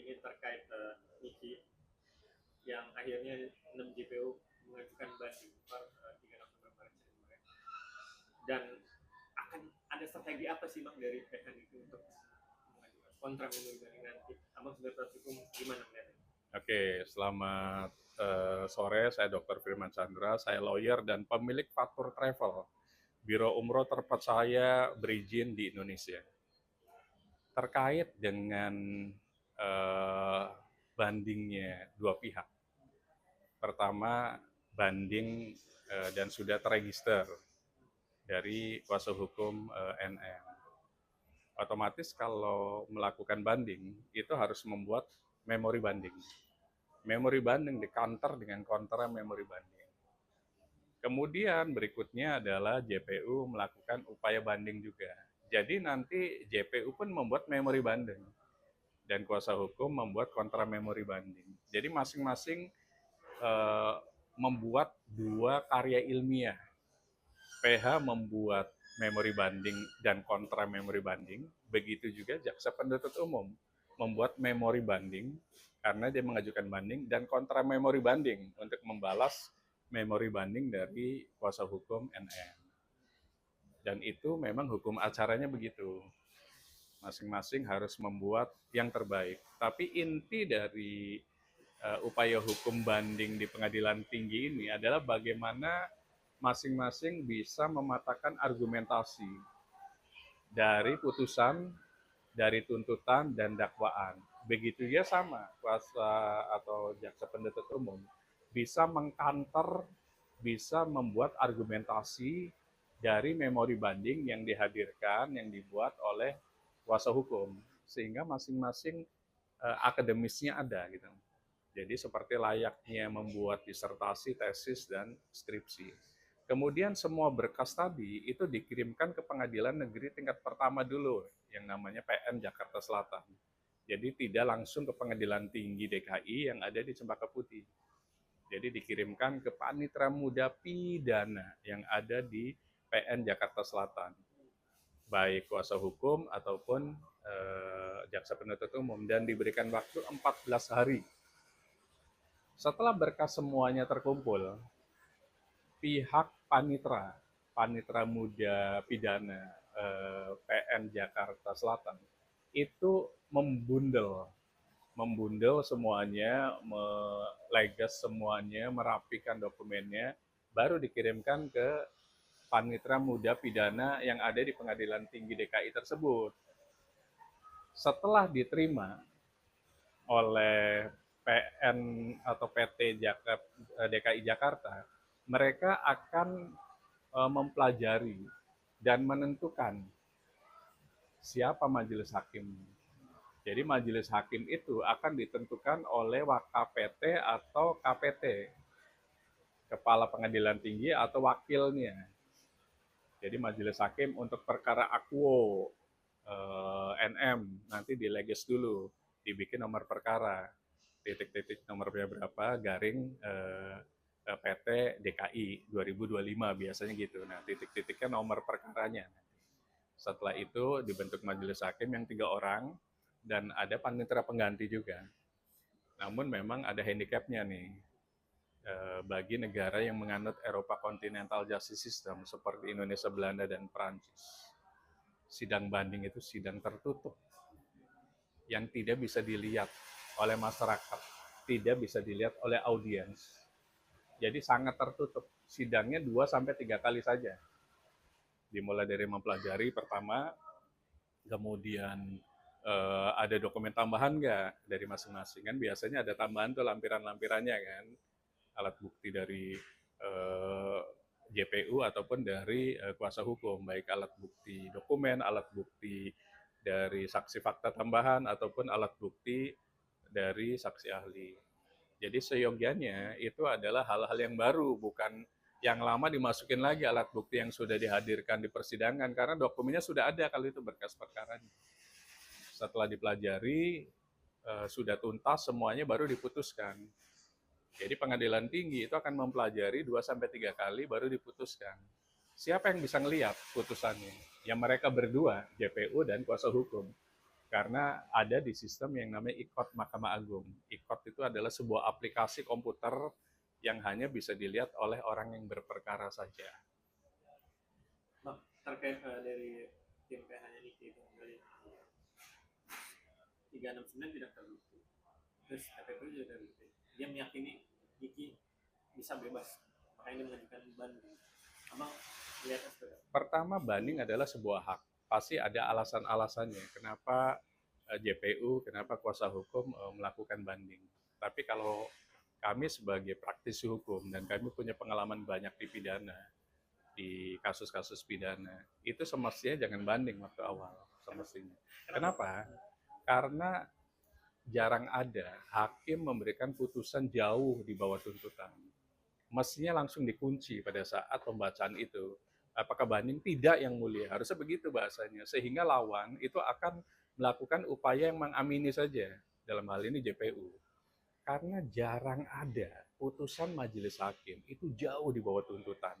ini terkait Niki yang akhirnya 6 JPU mengajukan banding per 3 November kemarin. Dan akan ada strategi apa sih Bang dari PN itu untuk mengajukan kontra memori banding nanti? Abang sebagai proses hukum gimana melihatnya? Oke, selamat sore. Saya Dr. Firman Chandra. Saya lawyer dan pemilik Fatur Travel, biro umroh terpercaya berizin di Indonesia. Terkait dengan eh, bandingnya dua pihak. Pertama, banding dan sudah terregister dari kuasa hukum NM. Otomatis kalau melakukan banding, itu harus membuat memori banding. Memori banding di counter dengan kontra memori banding. Kemudian berikutnya adalah JPU melakukan upaya banding juga. Jadi nanti JPU pun membuat memori banding dan kuasa hukum membuat kontra memori banding. Jadi masing-masing membuat dua karya ilmiah. PH membuat memori banding dan kontra memori banding, begitu juga jaksa penuntut umum membuat memori banding karena dia mengajukan banding dan kontra memori banding untuk membalas memori banding dari kuasa hukum NM. Dan itu memang hukum acaranya begitu. Masing-masing harus membuat yang terbaik. Tapi inti dari upaya hukum banding di pengadilan tinggi ini adalah bagaimana masing-masing bisa mematahkan argumentasi dari putusan, dari tuntutan, dan dakwaan. Begitu ya sama, kuasa atau jaksa penuntut umum bisa mengkanter, bisa membuat argumentasi dari memori banding yang dihadirkan, yang dibuat oleh kuasa hukum. Sehingga masing-masing akademisnya ada gitu. Jadi seperti layaknya membuat disertasi, tesis, dan skripsi. Kemudian semua berkas tadi itu dikirimkan ke pengadilan negeri tingkat pertama dulu, yang namanya PN Jakarta Selatan. Jadi tidak langsung ke pengadilan tinggi DKI yang ada di Cempaka Putih. Jadi dikirimkan ke Panitera Muda Pidana yang ada di PN Jakarta Selatan. Baik kuasa hukum ataupun jaksa penuntut umum, dan diberikan waktu 14 hari. Setelah berkas semuanya terkumpul, pihak Panitera Muda Pidana PN Jakarta Selatan itu membundel semuanya, melegas semuanya, merapikan dokumennya, baru dikirimkan ke Panitera Muda Pidana yang ada di Pengadilan Tinggi DKI tersebut. Setelah diterima oleh PN atau PT DKI Jakarta, mereka akan mempelajari dan menentukan siapa majelis hakim. Jadi majelis hakim itu akan ditentukan oleh WKPT atau KPT, Kepala Pengadilan Tinggi atau wakilnya. Jadi majelis hakim untuk perkara akuo NM nanti dileges dulu, dibikin nomor perkara, titik-titik nomornya berapa, garing PT DKI 2025 biasanya gitu. Nah, titik-titiknya nomor perkaranya. Setelah itu dibentuk majelis hakim yang 3 orang dan ada panitera pengganti juga. Namun memang ada handicapnya nih bagi negara yang menganut Eropa Continental Justice System seperti Indonesia, Belanda, dan Perancis. Sidang banding itu sidang tertutup yang tidak bisa dilihat oleh masyarakat, tidak bisa dilihat oleh audiens. Jadi sangat tertutup. Sidangnya 2-3 kali saja. Dimulai dari mempelajari pertama, kemudian ada dokumen tambahan nggak dari masing-masing. Kan biasanya ada tambahan tuh lampiran-lampirannya kan. Alat bukti dari JPU ataupun dari kuasa hukum, baik alat bukti dokumen, alat bukti dari saksi fakta tambahan, ataupun alat bukti dari saksi ahli. Jadi seyogianya itu adalah hal-hal yang baru, bukan yang lama dimasukin lagi alat bukti yang sudah dihadirkan di persidangan, karena dokumennya sudah ada kalau itu berkas perkaranya. Setelah dipelajari, sudah tuntas semuanya baru diputuskan. Jadi pengadilan tinggi itu akan mempelajari 2-3 kali baru diputuskan. Siapa yang bisa ngelihat putusannya? Ya mereka berdua, JPU dan kuasa hukum. karena ada di sistem yang namanya IKOT Mahkamah Agung. IKOT itu adalah sebuah aplikasi komputer yang hanya bisa dilihat oleh orang yang berperkara saja. Bang, terkait dari tim PH-nya Niki itu dari 369 tidak terbukti, terus KPP juga terbukti, dia meyakini Niki bisa bebas, makanya dia mengajukan banding. Abang lihatnya seperti apa? Pertama, banding adalah sebuah hak. Pasti ada alasan-alasannya kenapa JPU, kenapa kuasa hukum melakukan banding. Tapi kalau kami sebagai praktisi hukum dan kami punya pengalaman banyak di pidana, di kasus-kasus pidana, itu semestinya jangan banding waktu awal, semestinya. Kenapa? Karena jarang ada hakim memberikan putusan jauh di bawah tuntutan. Mestinya langsung dikunci pada saat pembacaan itu. Apakah banding? Tidak, yang mulia. Harusnya begitu bahasanya. Sehingga lawan itu akan melakukan upaya yang mengamini saja. Dalam hal ini JPU. Karena jarang ada putusan majelis hakim itu jauh di bawah tuntutan.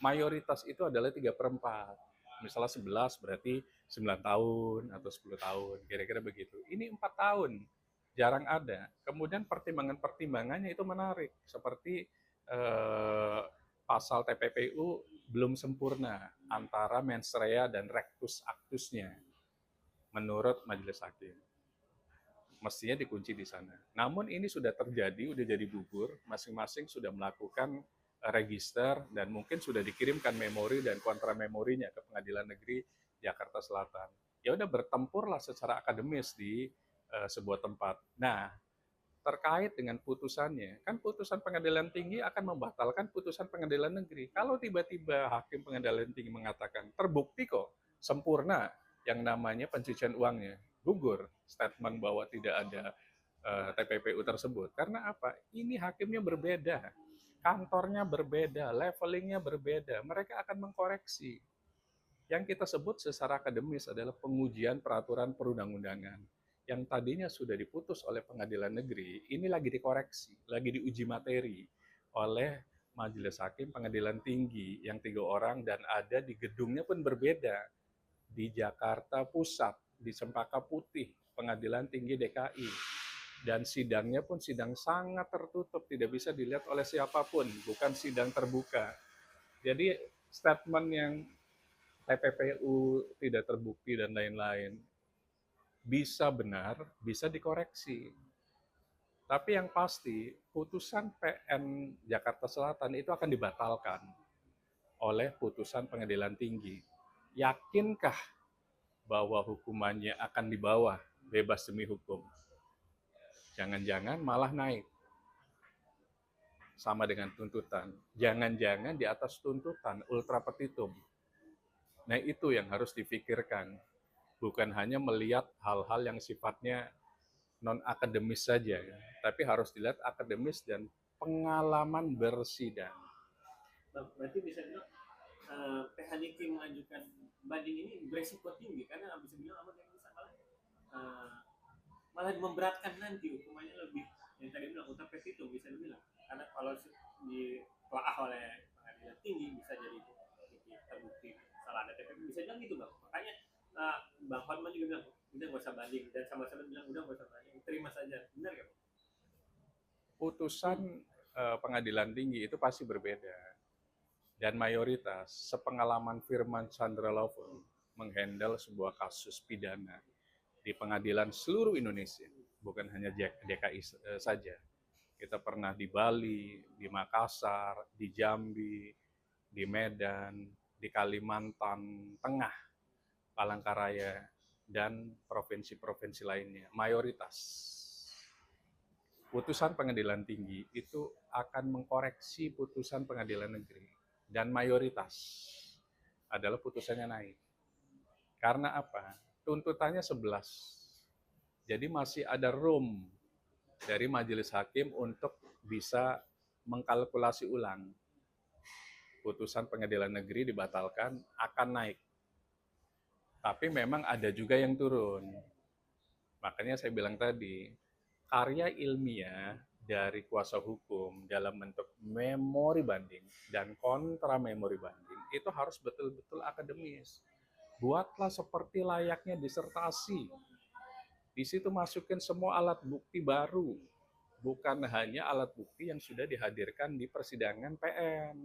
Mayoritas itu adalah 3/4. Misalnya 11 berarti 9 tahun atau 10 tahun, kira-kira begitu. Ini 4 tahun, jarang ada. Kemudian pertimbangannya itu menarik, seperti pasal TPPU belum sempurna antara mens rea dan rectus actusnya, menurut majelis hakim. Mestinya dikunci di sana. Namun ini sudah terjadi, sudah jadi gugur, masing-masing sudah melakukan register dan mungkin sudah dikirimkan memori dan kontra memorinya ke Pengadilan Negeri Jakarta Selatan. Ya udah, bertempurlah secara akademis di sebuah tempat. Nah, terkait dengan putusannya, kan putusan pengadilan tinggi akan membatalkan putusan pengadilan negeri. Kalau tiba-tiba hakim pengadilan tinggi mengatakan terbukti kok sempurna yang namanya pencucian uangnya, gugur statement bahwa tidak ada TPPU tersebut. Karena apa? Ini hakimnya berbeda, kantornya berbeda, levelingnya berbeda. Mereka akan mengkoreksi. Yang kita sebut secara akademis adalah pengujian peraturan perundang-undangan. Yang tadinya sudah diputus oleh pengadilan negeri, ini lagi dikoreksi, lagi diuji materi oleh majelis hakim pengadilan tinggi yang 3 orang dan ada di gedungnya pun berbeda. Di Jakarta Pusat, di Cempaka Putih, Pengadilan Tinggi DKI. Dan sidangnya pun sidang sangat tertutup, tidak bisa dilihat oleh siapapun, bukan sidang terbuka. Jadi statement yang TPPU tidak terbukti dan lain-lain bisa benar, bisa dikoreksi. Tapi yang pasti, putusan PN Jakarta Selatan itu akan dibatalkan oleh putusan pengadilan tinggi. Yakinkah bahwa hukumannya akan di bawah bebas demi hukum? Jangan-jangan malah naik. Sama dengan tuntutan. Jangan-jangan di atas tuntutan, ultra petitum. Nah, itu yang harus difikirkan. Bukan hanya melihat hal-hal yang sifatnya non-akademis saja, tapi harus dilihat akademis dan pengalaman bersidang. Berarti bisa bilang PH Niki mengajukan banding ini beresiko tinggi, karena bisa bilang apa yang bisa malah memberatkan nanti hukumannya lebih, yang tadi bilang ultra petitum bisa dibilang, karena kalau ditelaah oleh pengadilan tinggi bisa jadi terbukti salah ada TPP, bisa bilang gitu bang. Makanya Bang Hotman juga bilang udah nggak usah banding, dan sama-sama bilang udah nggak usah banding, terima saja. Benar nggak? Putusan pengadilan tinggi itu pasti berbeda, dan mayoritas sepengalaman Firman Chandra Lawful menghandle sebuah kasus pidana di pengadilan seluruh Indonesia, bukan hanya DKI saja. Kita pernah di Bali, di Makassar, di Jambi, di Medan, di Kalimantan Tengah, Palangkaraya, dan provinsi-provinsi lainnya. Mayoritas putusan pengadilan tinggi itu akan mengkoreksi putusan pengadilan negeri, dan mayoritas adalah putusannya naik. Karena apa? Tuntutannya 11. Jadi masih ada room dari majelis hakim untuk bisa mengkalkulasi ulang. Putusan pengadilan negeri dibatalkan, akan naik. Tapi memang ada juga yang turun. Makanya saya bilang tadi, karya ilmiah dari kuasa hukum dalam bentuk memori banding dan kontra memori banding itu harus betul-betul akademis. Buatlah seperti layaknya disertasi. Di situ masukin semua alat bukti baru, bukan hanya alat bukti yang sudah dihadirkan di persidangan PN.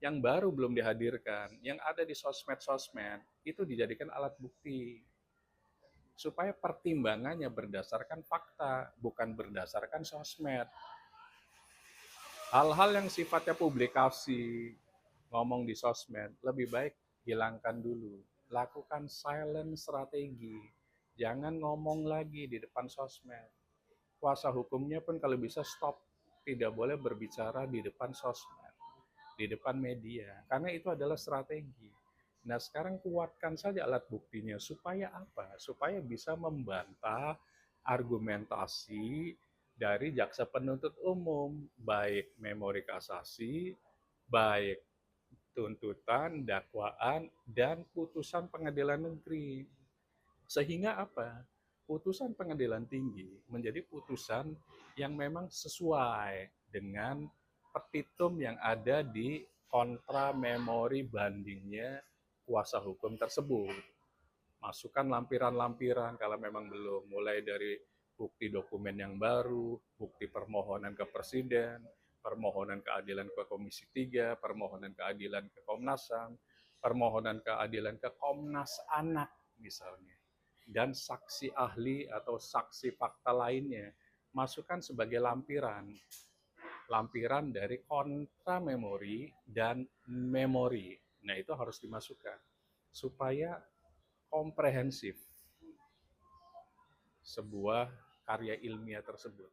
Yang baru belum dihadirkan, yang ada di sosmed-sosmed, itu dijadikan alat bukti. Supaya pertimbangannya berdasarkan fakta, bukan berdasarkan sosmed. Hal-hal yang sifatnya publikasi, ngomong di sosmed, lebih baik hilangkan dulu. Lakukan silent strategi. Jangan ngomong lagi di depan sosmed. Kuasa hukumnya pun kalau bisa stop. Tidak boleh berbicara di depan sosmed, di depan media. Karena itu adalah strategi. Nah sekarang kuatkan saja alat buktinya. Supaya apa? Supaya bisa membantah argumentasi dari jaksa penuntut umum. Baik memori kasasi, baik tuntutan, dakwaan, dan putusan pengadilan negeri. Sehingga apa? Putusan pengadilan tinggi menjadi putusan yang memang sesuai dengan petitum yang ada di kontra memori bandingnya kuasa hukum tersebut. Masukkan lampiran-lampiran kalau memang belum, mulai dari bukti dokumen yang baru, bukti permohonan ke Presiden, permohonan keadilan ke Komisi 3, permohonan keadilan ke Komnas HAM, permohonan keadilan ke Komnas Anak misalnya, dan saksi ahli atau saksi fakta lainnya, masukkan sebagai lampiran. Lampiran dari kontra memori dan memori. Nah, itu harus dimasukkan supaya komprehensif sebuah karya ilmiah tersebut.